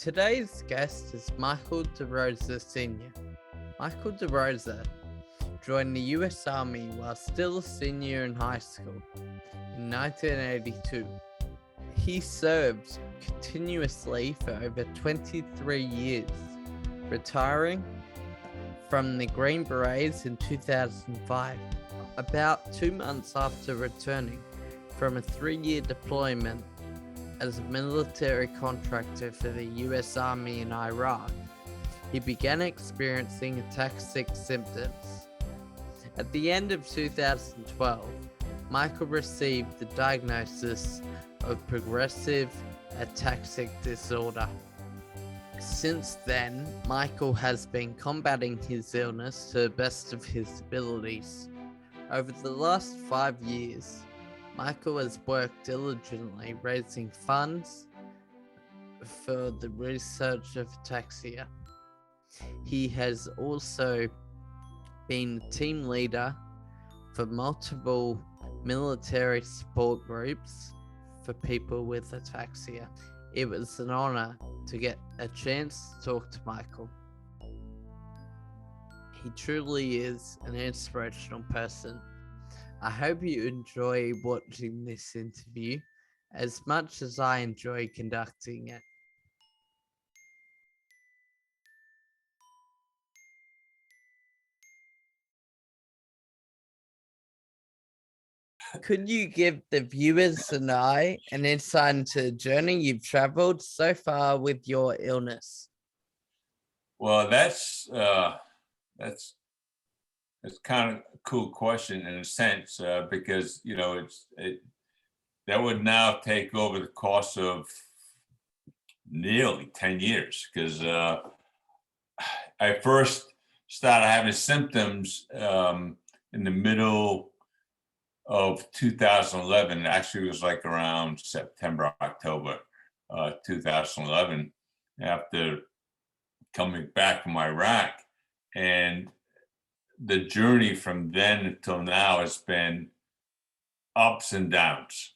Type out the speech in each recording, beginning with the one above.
Today's guest is Michael DeRosa Sr. Michael DeRosa joined the US Army while still a senior in high school in 1982. He served continuously for over 23 years, retiring from the Green Berets in 2005, about 2 months after returning from a 3-year deployment as a military contractor for the US Army in Iraq. He began experiencing ataxic symptoms. At the end of 2012, Michael received the diagnosis of progressive ataxic disorder. Since then, Michael has been combating his illness to the best of his abilities. Over the last 5 years, Michael has worked diligently raising funds for the research of ataxia. He has also been team leader for multiple military support groups for people with ataxia. It was an honor to get a chance to talk to Michael. He truly is an inspirational person. I hope you enjoy watching this interview as much as I enjoy conducting it. Could you give the viewers and I an insight into the journey you've traveled so far with your illness? Well, that's kind of a cool question in a sense, because that would now take over the course of nearly 10 years, because I first started having symptoms in the middle of 2011. Actually, it was like around September, October 2011, after coming back from Iraq. And the journey from then until now has been ups and downs.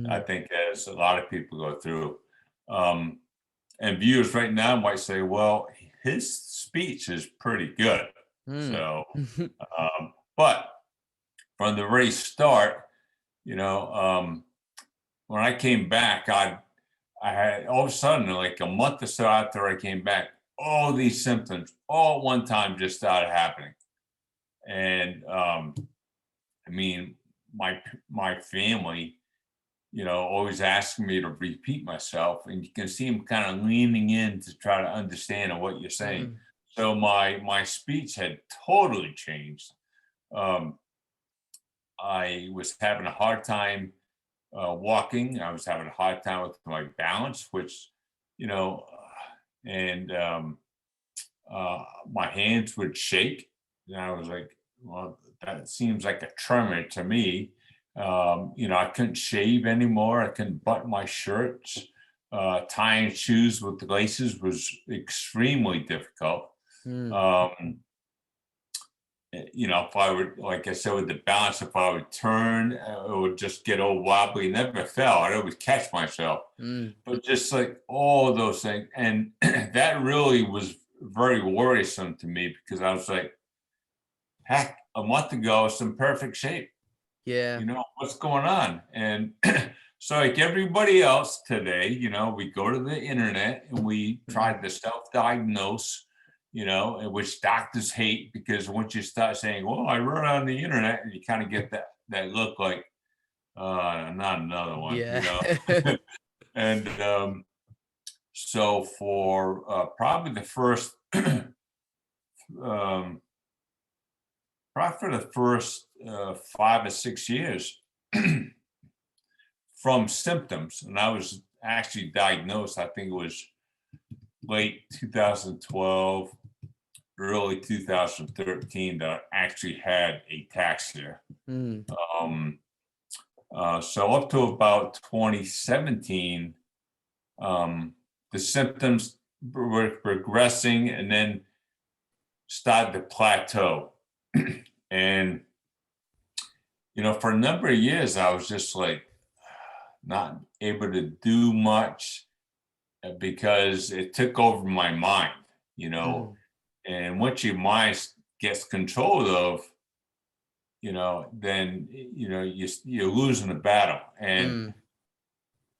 I think, as a lot of people go through. And viewers right now might say, well, his speech is pretty good. So, but from the very start, when I came back, I had all of a sudden, like a month or so after I came back, all these symptoms all at one time just started happening. And my family, always asking me to repeat myself, and you can see them kind of leaning in to try to understand what you're saying. So my speech had totally changed. I was having a hard time walking. I was having a hard time with my balance, which, and my hands would shake. And I was like, well, that seems like a tremor to me. I couldn't shave anymore. I couldn't button my shirts. Tying shoes with the laces was extremely difficult. If I would, like I said, with the balance, if I would turn, it would just get all wobbly. Never fell. I'd always catch myself. But just like all those things. And that really was very worrisome to me, because I was like, heck, a month ago, I was in perfect shape. Yeah. What's going on? And so, like everybody else today, we go to the internet and we try to self-diagnose, which doctors hate, because once you start saying, well, I read on the internet, and you kind of get that look like, not another one. Yeah. And so for probably the first for the first 5 or 6 years from symptoms, and I was actually diagnosed, I think it was late 2012, early 2013, that I actually had ataxia. So up to about 2017, the symptoms were progressing and then started to plateau. And, for a number of years, I was just like not able to do much. because it took over my mind, you know, Mm, and once your mind gets control of, then you're losing the battle. And mm,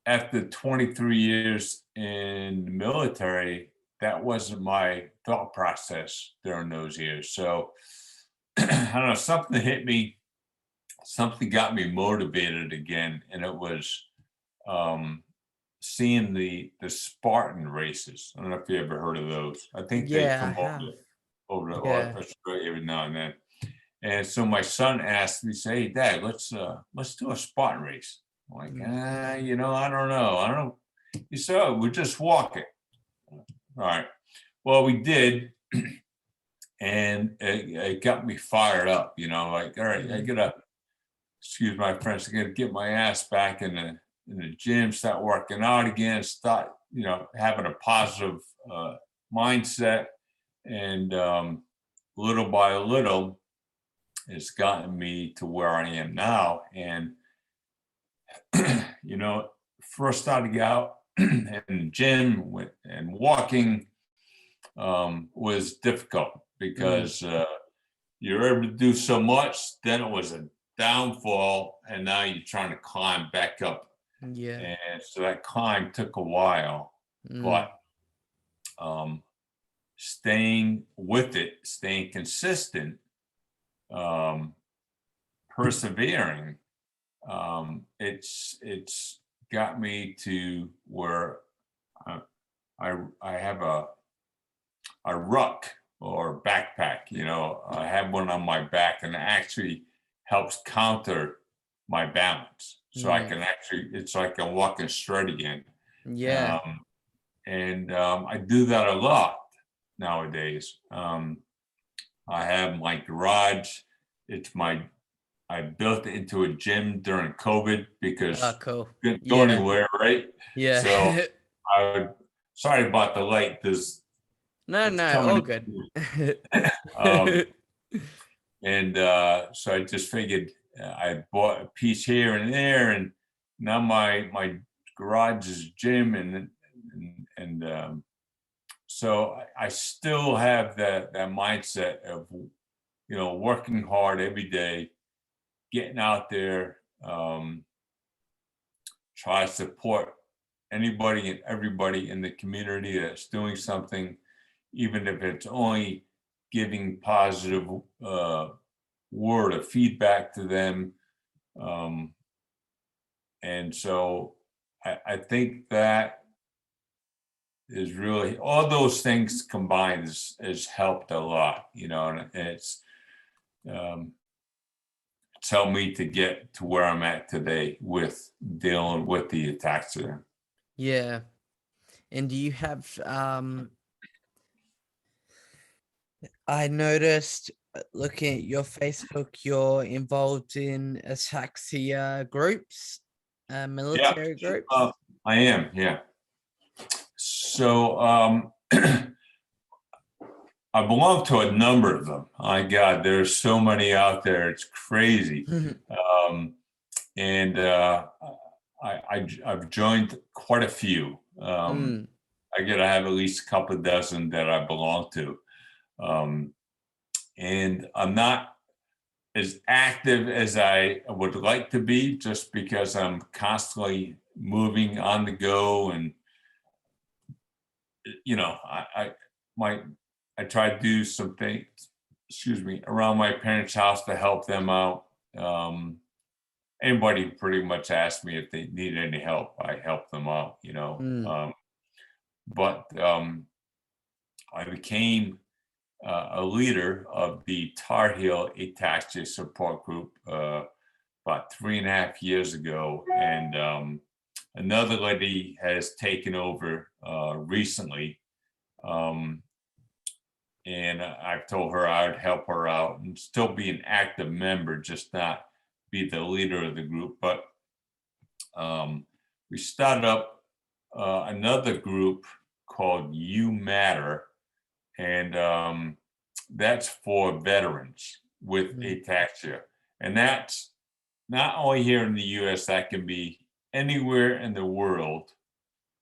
after 23 years in the military, that wasn't my thought process during those years. So I don't know, something hit me, something got me motivated again, and it was um, seeing the Spartan races. I don't know if you ever heard of those. I think they yeah, I come have. over to Yeah. Australia every now and then. And so my son asked me, say, "Hey, Dad, let's do a Spartan race." I'm like, Mm, I don't know. I don't know. He said, "Oh, we're just walking." All right. Well, we did, and it got me fired up. Like, all right, I mm, gotta, excuse my French, I gotta get my ass back in the gym, start working out again, start, having a positive mindset, and little by little, it's gotten me to where I am now. And first starting out in the gym and walking was difficult mm, because you're able to do so much. Then it was a downfall, and now you're trying to climb back up. yeah. And so that climb took a while, Mm, but um, staying with it, staying consistent, um, persevering, it's got me to where I I have a ruck or backpack. I have one on my back, and it actually helps counter my balance. So I mm, can actually, it's like I'm walking straight again. yeah. Um, and I do that a lot nowadays. I have my garage. It's my I built it into a gym during COVID Oh, because cool. couldn't go Yeah. anywhere, right? Yeah. So I would, sorry about the light. There's No, it's no, all coming. good. Um, and so I just figured I bought a piece here and there, and now my garage is gym, and so I still have that mindset of working hard every day, getting out there, try to support anybody and everybody in the community that's doing something, even if it's only giving positive word of feedback to them. Um, and so I think that is really, all those things combined has helped a lot, and um, it's helped me to get to where I'm at today with dealing with the ataxia. Yeah. And do you have I noticed looking at your Facebook, you're involved in ataxia groups, Yeah, military groups. I am. Yeah. So I belong to a number of them. My God, there's so many out there. It's crazy. Um, and I've joined quite a few. Mm, I get to have at least a couple of dozen that I belong to. Um, and I'm not as active as I would like to be, just because I'm constantly moving on the go. And I my I try to do some things, excuse me, around my parents' house to help them out. Anybody pretty much asks me if they need any help, I help them out. mm, But I became a leader of the Tar Heel Ataxia support group about 3.5 years ago, and another lady has taken over recently. Um, and I've told her I would help her out and still be an active member, just not be the leader of the group. But we started up another group called U-MATTR, and that's for veterans with mm, ataxia. And that's not only here in the US, that can be anywhere in the world.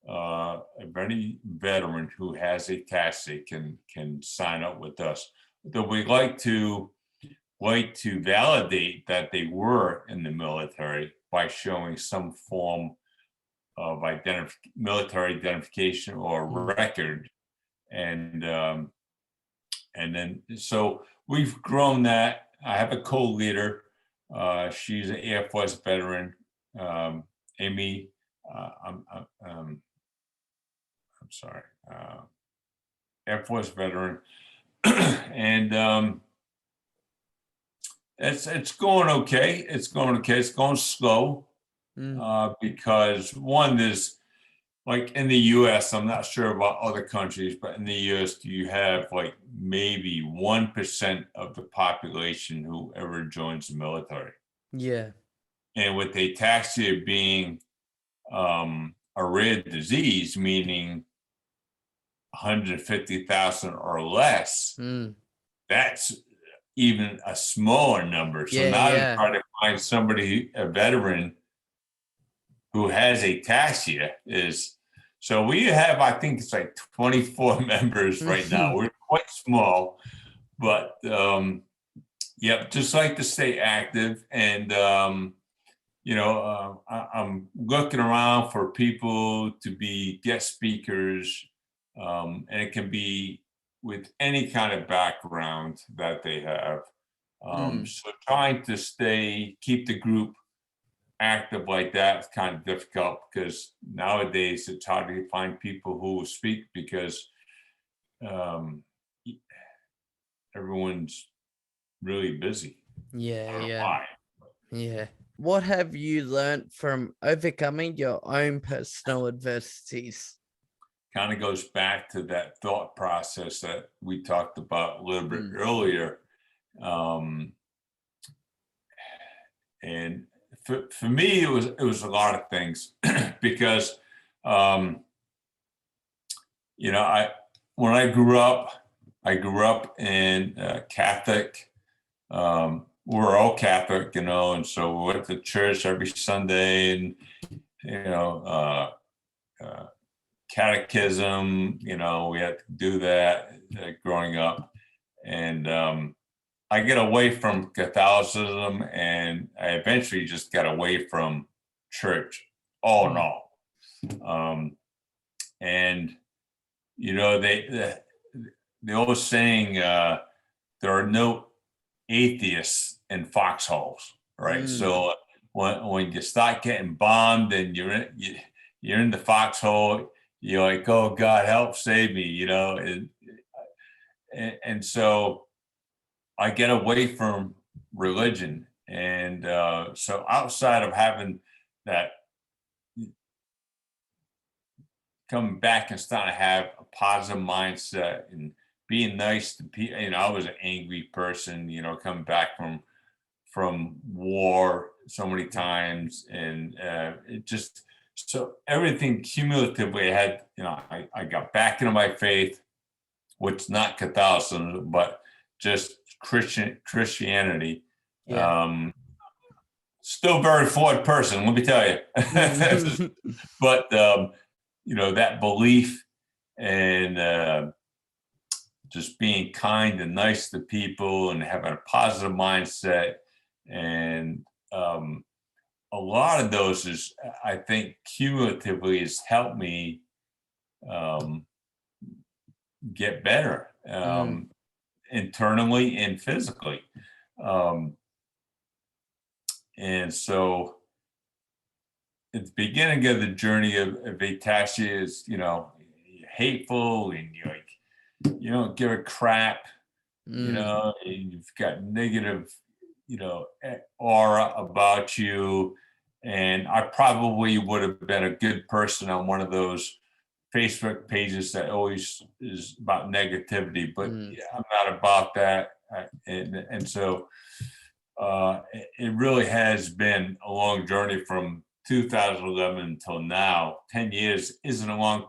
any veteran who has ataxia can sign up with us. Though we like to validate that they were in the military by showing some form of military identification or record, and then so we've grown that. I have a co-leader. She's an Air Force veteran, Amy. I'm sorry, Air Force veteran, and it's going okay. It's going okay. It's going slow because one, there's like in the U.S. I'm not sure about other countries, but in the U.S. you have like maybe 1% of the population who ever joins the military. Yeah. And with ataxia being a rare disease, meaning 150,000 or less, that's even a smaller number. So now to try to find somebody, a veteran, who has ataxia is, so we have, I think it's like 24 members right now. We're quite small, but just like to stay active. And, I'm looking around for people to be guest speakers, and it can be with any kind of background that they have. So trying to keep the group active like that is kind of difficult because nowadays it's hard to find people who will speak because everyone's really busy. Yeah. What have you learned from overcoming your own personal adversities? Kind of goes back to that thought process that we talked about a little bit earlier. And for me, it was a lot of things because, when I grew up in Catholic. We're all Catholic, and so we went to church every Sunday, and catechism. We had to do that growing up, and I get away from Catholicism, and I eventually just got away from church, all in all. And the old saying, there are no atheists in foxholes, right? So when you start getting bombed and you're in the foxhole, you're like, oh God, help save me, and so I get away from religion. And so outside of having that, coming back and starting to have a positive mindset and being nice to people, I was an angry person, coming back from war so many times, and it just, so everything cumulatively had, I got back into my faith, which is not Catholicism, but just Christianity. Still very flawed person, let me tell you. But that belief and just being kind and nice to people and having a positive mindset, and a lot of those is, I think, cumulatively has helped me get better internally and physically. And so at the beginning of the journey of ataxia is, hateful, and you don't give a crap, and you've got negative, aura about you. And I probably would have been a good person on one of those Facebook pages that always is about negativity, but I'm not about that. And so it really has been a long journey from 2011 until now. 10 years isn't a long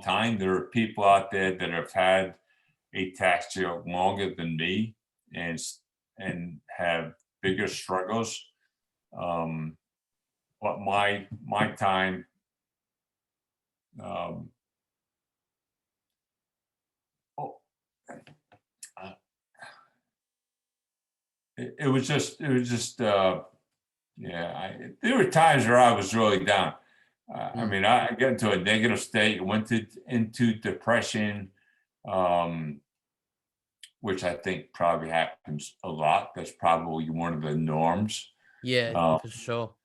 time. There are people out there that have had ataxia longer than me and have bigger struggles. But my time um, oh, uh, it was just, yeah, there were times where I was really down. I mean, I got into a negative state, into depression, um, which I think probably happens a lot. That's probably one of the norms. Yeah, Uh, for sure.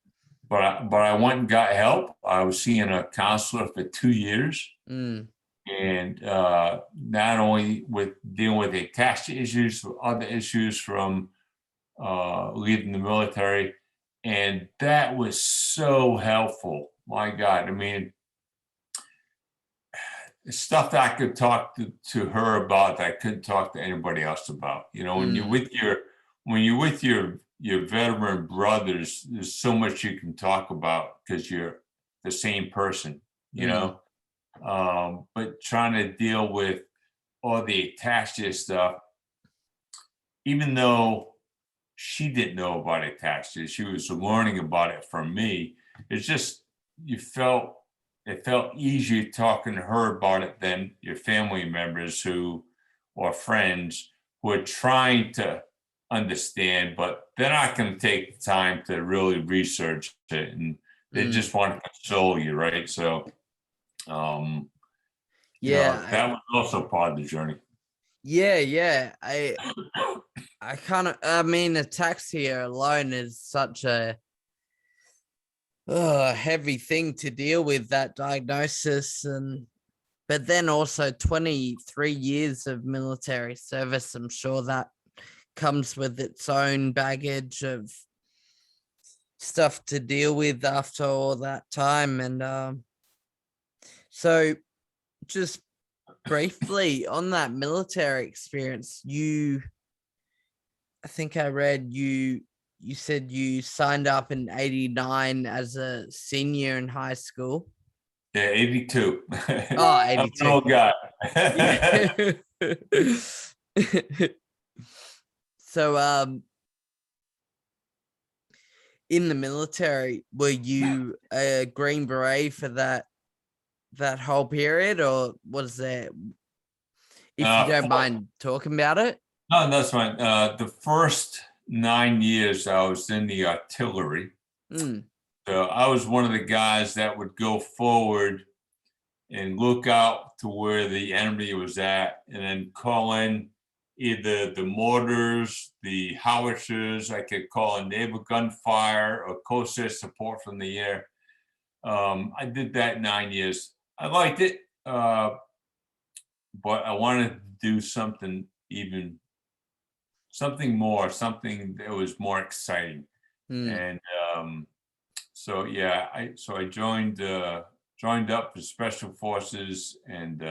but I went and got help. I was seeing a counselor for 2 years, Mm, and not only with dealing with the ataxia issues, but other issues from leaving the military, and that was so helpful. My God, I mean, stuff that I could talk to her about that I couldn't talk to anybody else about. You know, when you're with your veteran brothers, there's so much you can talk about because you're the same person, you mm, know. But trying to deal with all the ataxia stuff, even though she didn't know about ataxia, she was learning about it from me. It's just it felt easier talking to her about it than your family members or friends who are trying to understand, but they're not going to take the time to really research it, and they mm. just want to console you, right? So, um, Yeah, that was also part of the journey. yeah. I kind of, I mean, ataxia alone is such a heavy thing to deal with, that diagnosis. But then also 23 years of military service, I'm sure that comes with its own baggage of stuff to deal with after all that time. And so just briefly on that military experience, I think I read you said you signed up in 89 as a senior in high school. Yeah, 82. Oh, I'm an 82. old guy. Yeah. So in the military, were you a Green Beret for that whole period, or was there, if you don't mind talking about it? No, that's fine. The first 9 years I was in the artillery. Mm, So I was one of the guys that would go forward and look out to where the enemy was at, and then call in either the mortars, the howitzers. I could call in naval gunfire or coast air support from the air. I did that 9 years. I liked it, but I wanted to do something more, something that was more exciting. mm, And so yeah, I joined up for special forces, and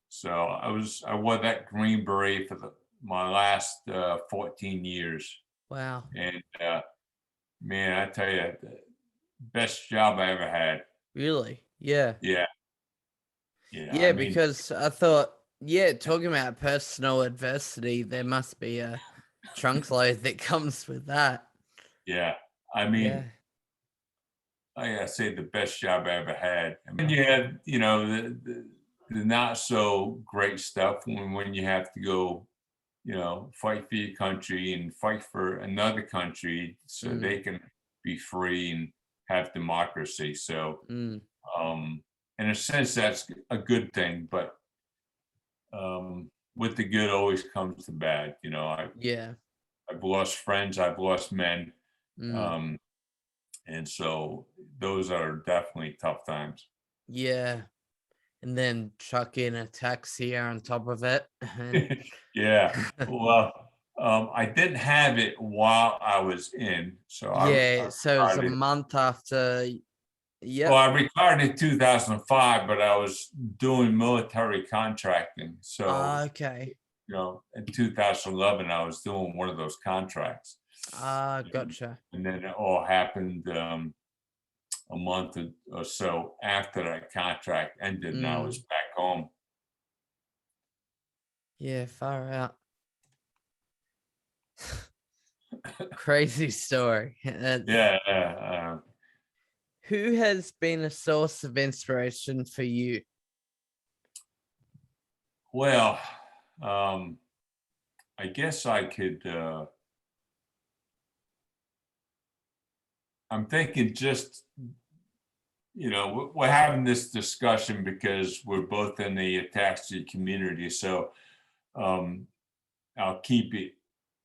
so I wore that Green Beret for my last 14 years. wow. And man, I tell you, the best job I ever had. Really? Yeah. Yeah, yeah. I Yeah, mean, because I thought, yeah, talking about personal adversity, there must be a trunk load that comes with that. yeah. I Yeah. mean, I gotta say the best job I ever had. I mean, you had, the not so great stuff when you have to go, fight for your country and fight for another country so Mm, they can be free and have democracy. So, mm, um, in a sense, that's a good thing. But with the good always comes the bad. yeah. I've lost friends, I've lost men, Mm, um, and so those are definitely tough times. yeah. And then chuck in a taxi on top of it. And Yeah. Well, I didn't have it while I was in, so I yeah, so it's a retired. month after. Well, Yep. I retired in 2005, but I was doing military contracting. So, Okay. in 2011, I was doing one of those contracts. And, Gotcha. and then it all happened a month or so after that contract ended, and I was Mm, back home. yeah, far out. Crazy story. Yeah. Who has been a source of inspiration for you? Well, I guess I could, I'm thinking just, we're having this discussion because we're both in the ataxia community. So I'll keep it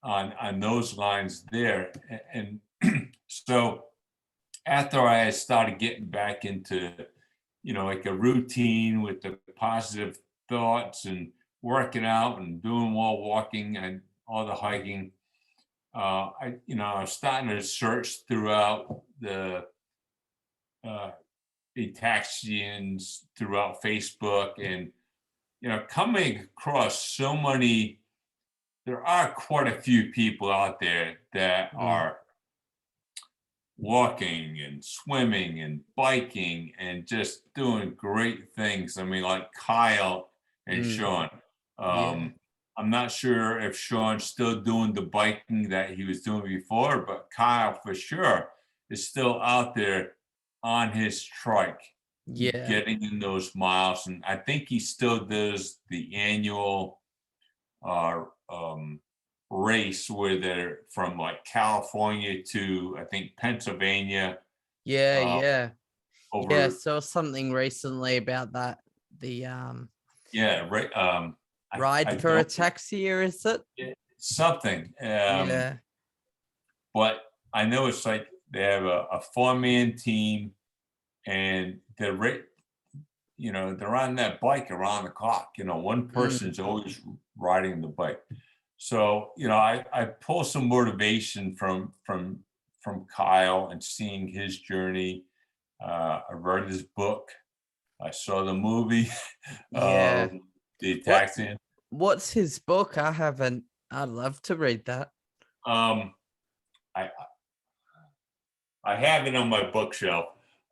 on those lines there. And so after I started getting back into, like a routine with the positive thoughts and working out and doing more walking and all the hiking, I was starting to search throughout the ataxians throughout Facebook, and coming across so many. There are quite a few people out there that are walking and swimming and biking and just doing great things. I mean, like Kyle and Sean. Yeah. I'm not sure if Sean's still doing the biking that he was doing before, but Kyle for sure is still out there on his trike, Yeah. getting in those miles. And I think he still does the annual race where they're from like California to, I think, Pennsylvania. Yeah. Yeah. Over, Yeah. Saw something recently about that. The yeah, right. ride for ataxia, is it? Something. Yeah. But I know it's like they have a 4-man team, and they're they're on that bike around the clock. One person's always riding the bike. So I pull some motivation from Kyle and seeing his journey. I read his book. I saw the movie. Yeah. The Taxi. What's his book? I haven't. I'd love to read that. I have it on my bookshelf.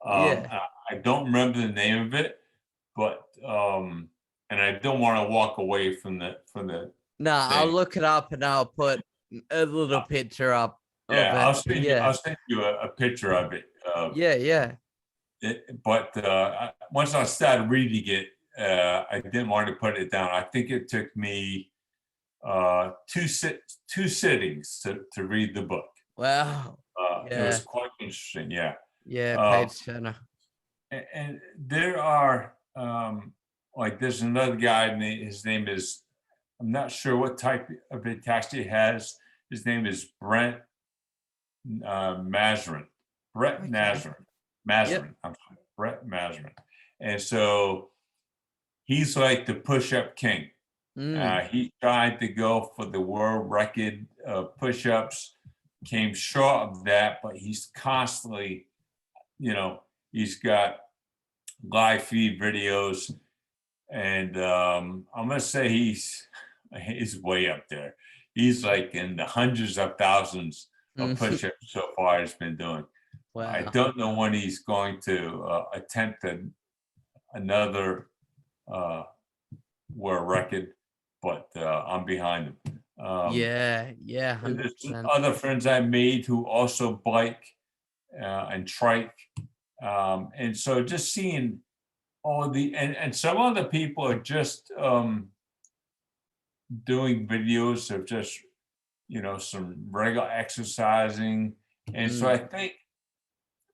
Yeah. I don't remember the name of it, but and I don't want to walk away from the No, I'll look it up and I'll put a little picture up. Yeah, I'll send you a picture of it. Yeah. But once I started reading it, I didn't want to put it down. I think it took me two sittings to read the book. Wow. It was quite interesting. Yeah. Yeah, page turner. And there are like there's another guy. His name is, I'm not sure what type of ataxia he has. His name is Brent Mazarin. Brett Mazarin. Mazarin. I'm sorry, Brett Mazarin. And so he's like the push-up king. He tried to go for the world record of push-ups, came short of that, but he's constantly, he's got live feed videos, and I'm gonna say he's way up there. He's like in the hundreds of thousands of push-ups so far he's been doing. Wow. I don't know when he's going to attempt another world record, but I'm behind him. Yeah, 100%. There's other friends I made who also bike and trike, and so just seeing all and some other people are just doing videos of just some regular exercising, and so I think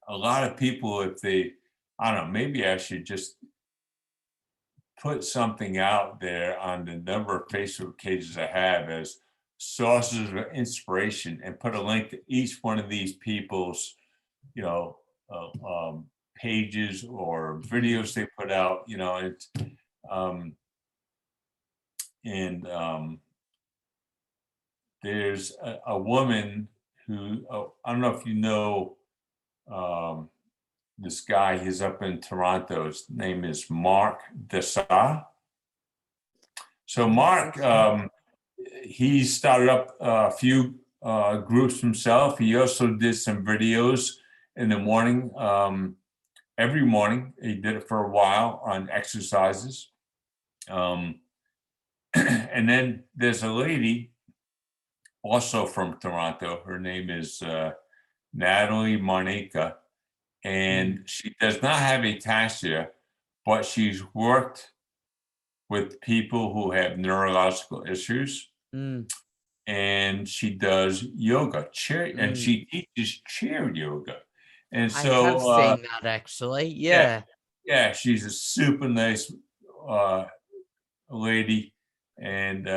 a lot of people, if they, I don't know, maybe I should just put something out there on the number of Facebook pages I have as sources of inspiration, and put a link to each one of these people's, pages or videos they put out. It's there's a woman who, I don't know if you know this guy. He's up in Toronto. His name is Mark Dessau. So Mark, he started up a few groups himself. He also did some videos in the morning. Every morning, he did it for a while on exercises. And then there's a lady also from Toronto. Her name is Natalie Monica. and she does not have ataxia, but she's worked with people who have neurological issues, and she does yoga, chair, and she teaches chair yoga. And I have so, seen that actually. Yeah. yeah, she's a super nice lady, and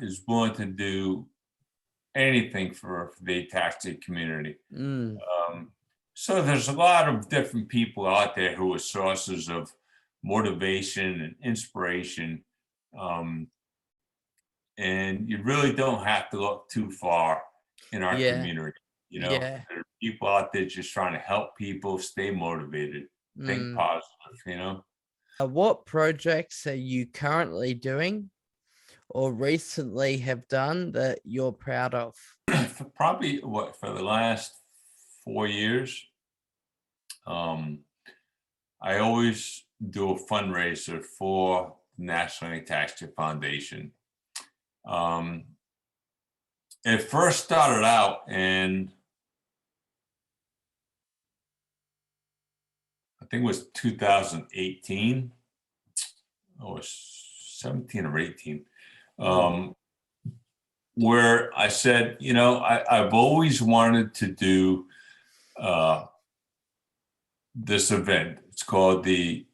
is willing to do anything for the ataxia community. So there's a lot of different people out there who are sources of motivation and inspiration. And you really don't have to look too far in our Yeah. community. You know, Yeah. there are people out there just trying to help people stay motivated, think positive, you know. What projects are you currently doing or recently have done that you're proud of? For probably for the last 4 years, I always do a fundraiser for the National Ataxia Foundation. It first started out in, I think it was 2018 or 17 or 18, where I said, you know, I've always wanted to do this event. It's called the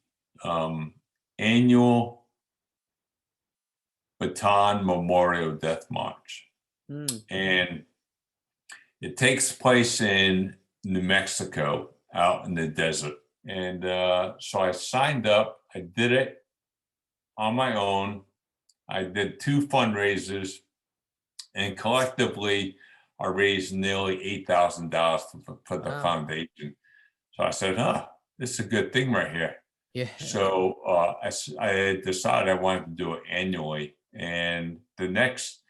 annual Baton Memorial Death March. And it takes place in New Mexico, out in the desert. And so I signed up. I did it on my own. I did 2 fundraisers, and collectively, I raised nearly $8,000 for the foundation. So I said, this is a good thing right here. Yeah. So I decided I wanted to do it annually. And the next,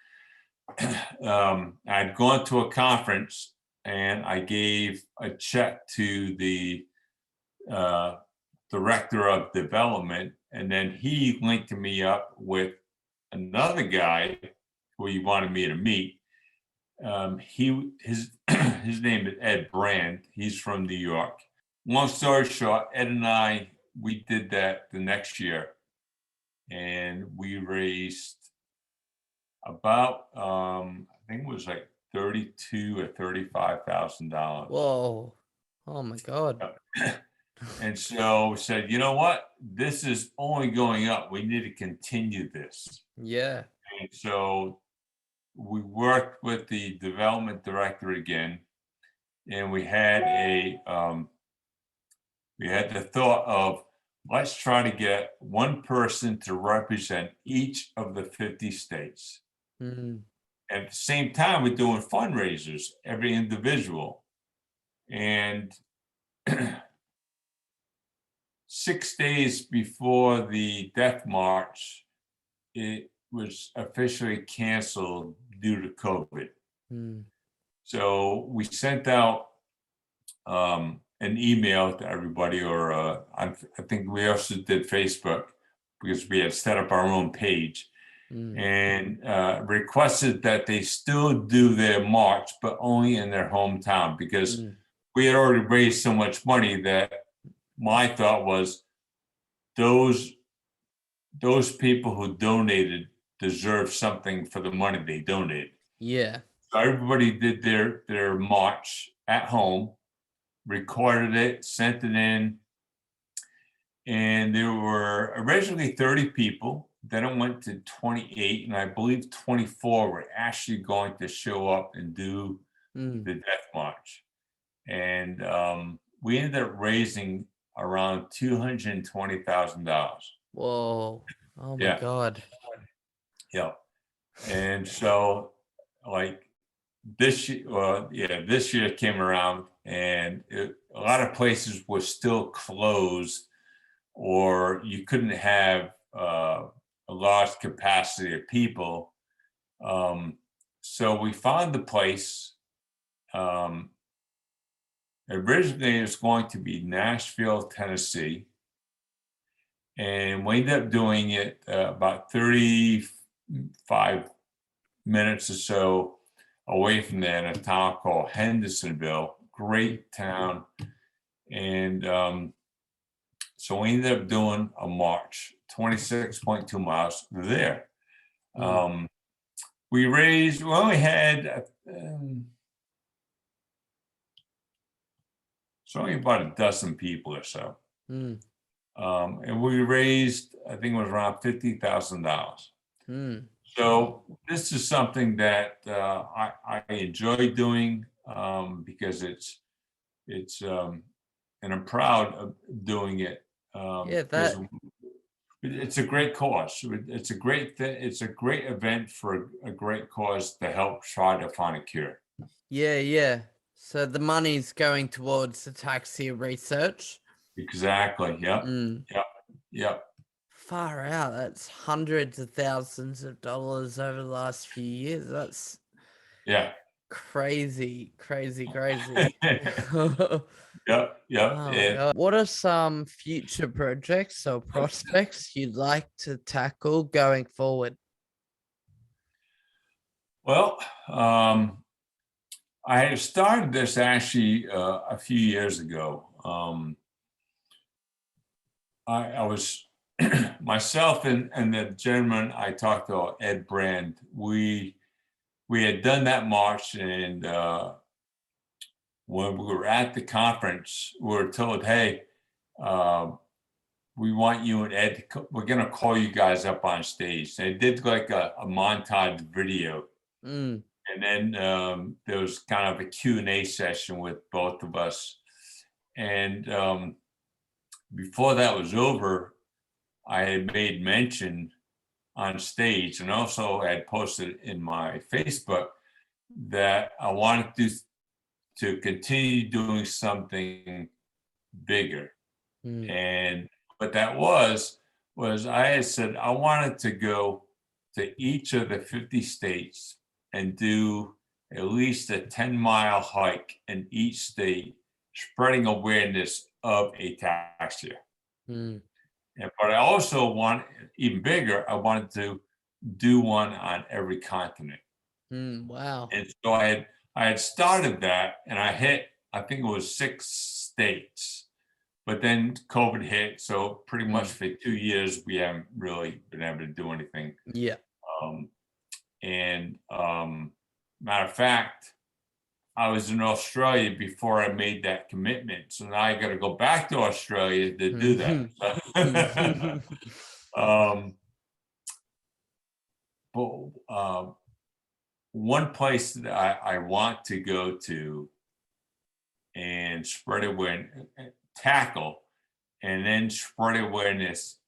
I'd gone to a conference, and I gave a check to the director of development, and then he linked me up with another guy who he wanted me to meet. His name is Ed Brand. He's from New York. Long story short, Ed and I, we did that the next year, and we raised about I think it was like $32,000 or $35,000. Whoa. Oh my God. And so we said, you know what? This is only going up. We need to continue this. Yeah. And so we worked with the development director again, and we had the thought of, let's try to get one person to represent each of the 50 states. At the same time, we're doing fundraisers, every individual. And 6 days before the death march, it was officially canceled due to COVID. So we sent out an email to everybody, or I think we also did Facebook, because we had set up our own page, and requested that they still do their march, but only in their hometown, because we had already raised so much money that my thought was those people who donated deserve something for the money they donated. Yeah. So everybody did their march at home, recorded it, sent it in, and there were originally 30 people. Then it went to 28, and I believe 24 were actually going to show up and do the death march. And we ended up raising around $220,000. Whoa. Oh my Yeah. God. Yeah. And so, like, this year came around, and a lot of places were still closed, or you couldn't have a large capacity of people. So we found the place. Originally, it was going to be Nashville, Tennessee, and we ended up doing it about 35 minutes or so away from there, in a town called Hendersonville. Great town. And so we ended up doing a march, 26.2 miles there. We only had, it's only about a dozen people or so. And we raised, I think it was around $50,000. So this is something that I enjoy doing because it's and I'm proud of doing it. Because it's a great cause. It's a great it's a great event for a great cause to help try to find a cure. Yeah. So the money's going towards ataxia research. Exactly. Yep. Far out. That's hundreds of thousands of dollars over the last few years. That's crazy. Yep. Oh, God. What are some future projects or prospects you'd like to tackle going forward? Well, I had started this actually a few years ago. I was myself and the gentleman I talked to, Ed Brand, we had done that march, and when we were at the conference, we were told, hey, we want you and Ed, we're going to call you guys up on stage. They did like a montage video. And then there was kind of a Q&A session with both of us. And before that was over, I had made mention on stage, and also had posted in my Facebook that I wanted to continue doing something bigger. And what that was I had said I wanted to go to each of the 50 states and do at least a 10-mile hike in each state, spreading awareness of ataxia. But I also want, even bigger, I wanted to do one on every continent. Wow. And so I had started that, and I hit, I think it was 6 states. But then COVID hit, so pretty much for 2 years, we haven't really been able to do anything. Yeah. Matter of fact, I was in Australia before I made that commitment. So now I got to go back to Australia to do that. But one place that I want to go to and spread awareness, tackle, and then spread awareness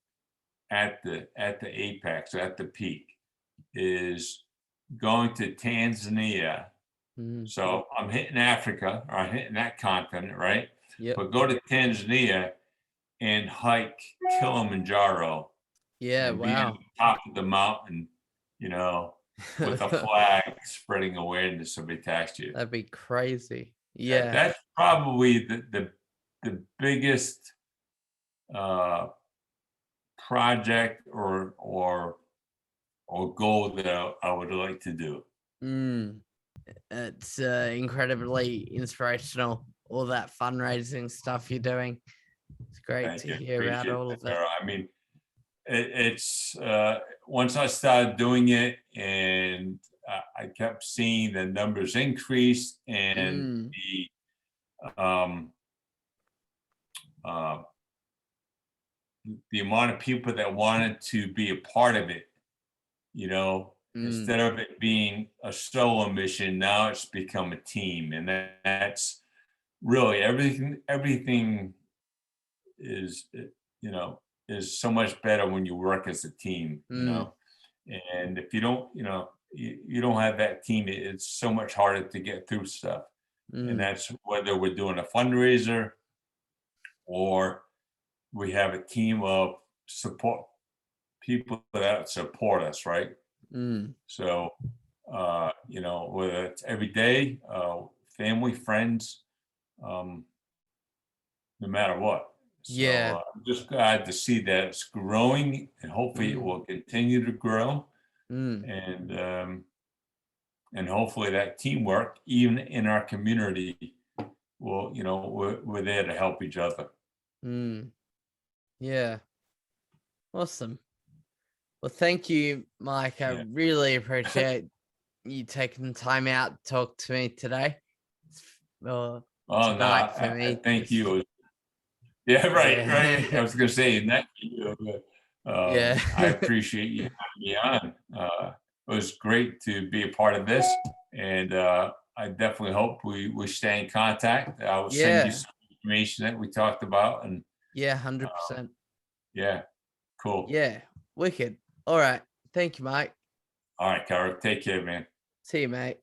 at the apex, at the peak, is going to Tanzania. So I'm hitting Africa, or I'm hitting that continent, right? Yep. But go to Tanzania and hike Kilimanjaro. Yeah, and wow. Be on the top of the mountain, with a flag spreading awareness of ataxia. That'd be crazy. Yeah. That's probably the biggest project or goal that I would like to do. It's incredibly inspirational, all that fundraising stuff you're doing. It's great to hear about all of it. I mean, it's once I started doing it, and I kept seeing the numbers increase, and the amount of people that wanted to be a part of it, instead of it being a solo mission, now it's become a team. And that's really everything is so much better when you work as a team, and if you don't, you don't have that team, it's so much harder to get through stuff. And that's whether we're doing a fundraiser or we have a team of support people that support us, right? So, whether it's every day, family, friends, no matter what. So, I'm just glad to see that it's growing, and hopefully it will continue to grow. And hopefully that teamwork, even in our community, we're there to help each other. Yeah. Awesome. Well, thank you, Mike. I Yeah. really appreciate you taking the time out to talk to me today. Or Oh, tonight for no, me. thank you. Yeah, right. I Yeah. was gonna say that. Yeah. I appreciate you having me on. It was great to be a part of this, and I definitely hope we stay in contact. I will send you Yeah. some information that we talked about, and Yeah, 100%. yeah, cool. Yeah. Wicked. All right. Thank you, Mike. All right, Kara, take care, man. See you, mate.